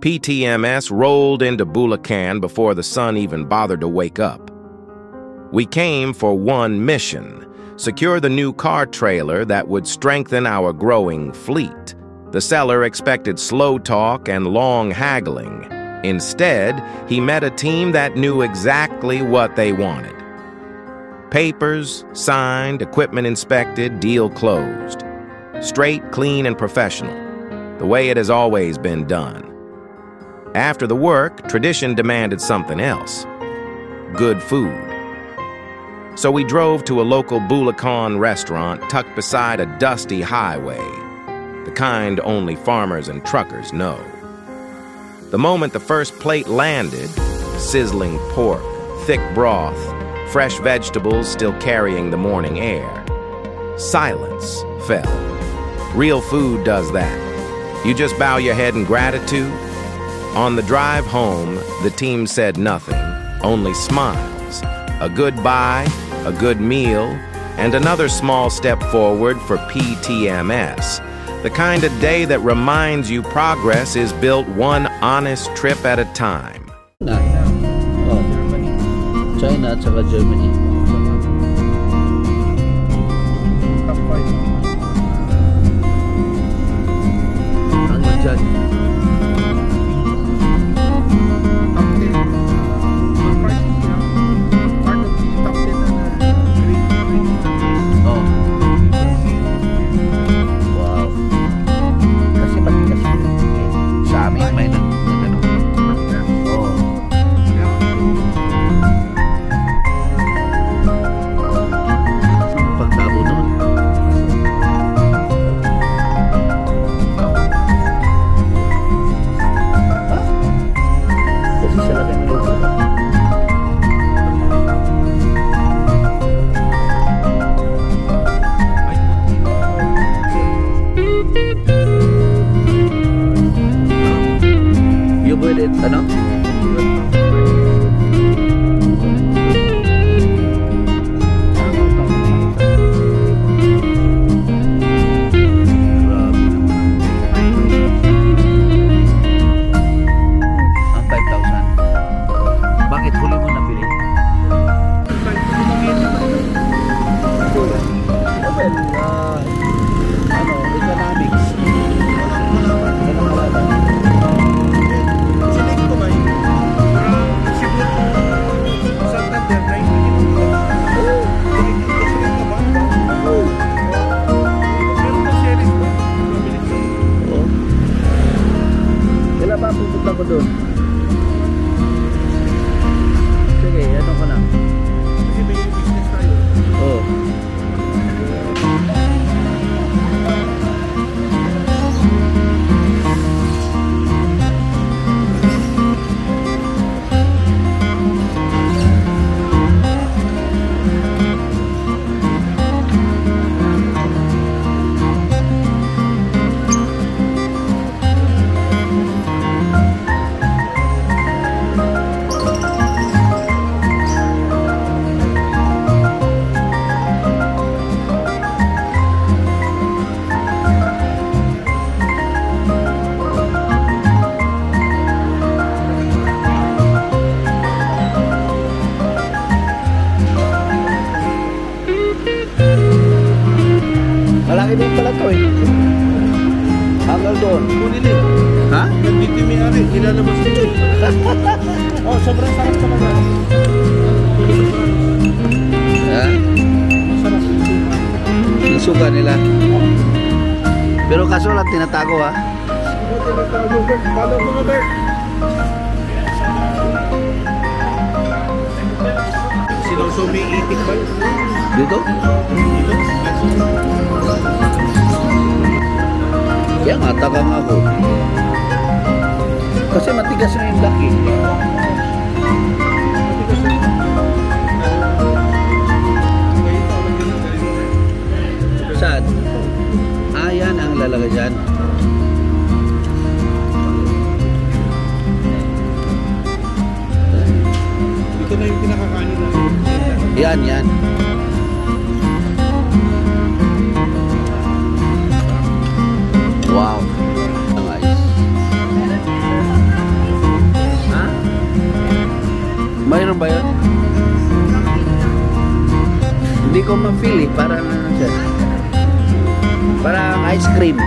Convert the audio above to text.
PTMS rolled into Bulacan before the sun even bothered to wake up. We came for one mission: secure the new car trailer that would strengthen our growing fleet. The seller expected slow talk and long haggling. Instead, he met a team that knew exactly what they wanted. Papers signed, equipment inspected, deal closed. Straight, clean, and professional, the way it has always been done. After the work, tradition demanded something else: good food. So we drove to a local Bulacan restaurant tucked beside a dusty highway, the kind only farmers and truckers know. The moment the first plate landed, sizzling pork, thick broth, fresh vegetables still carrying the morning air, silence fell. Real food does that. You just bow your head in gratitude. On the drive home, the team said nothing, only smiles. A goodbye, a good meal, and another small step forward for PTMS. The kind of day that reminds you progress is built one honest trip at a time. China at saka Germany. Ano dyan? Ano? Ang 5,000. Bakit huli mo nabili? Economics. Pupunta ko doon. Sige, ano ko na? Kasi may business tayo. Oo. Malaki din pala to eh. Hanggang doon. Kunin eh. Ha? Dito yung may-ari. Nilalabas nito eh. Oh, sobrang sarap sa mga. Ha? Masarap yung suka nila. Pero kaso lang tinatago ha. Tinatago ko. Paano ko nga Bert? Silang sumiitik ba? Dito? Dito? Kaya nga, tagang ako. Kasi matigas na yung laki. Saan? Ayan ang lalagay dyan. Ito na yung pinakakanin natin. Yan, yan. Wow. Nice. Ganun ba yun? Hindi ko ma-feel eh. Parang ano siya. Parang ice cream.